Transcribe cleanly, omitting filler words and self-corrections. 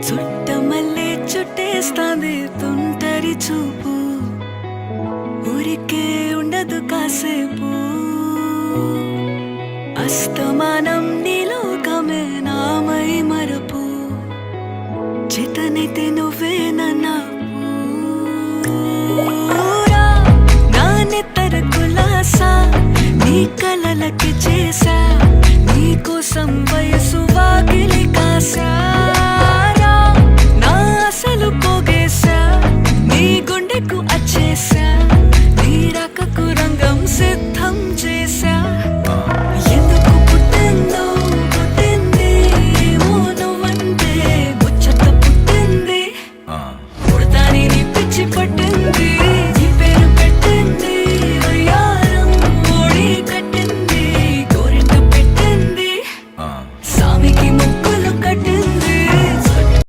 చుట్టమల్లే చుట్టేస్తాంది తుంటరి చూపు, ఊరికే ఉండదు కాసేపు. అస్తమానం నీలోకమే నామై మరపు, చేతనైతే నువ్వే నన్నా నా నెత్తర కులాసా నీ కలలకి చేసా, నీ కోసం వయసు వాకిలి కాసా.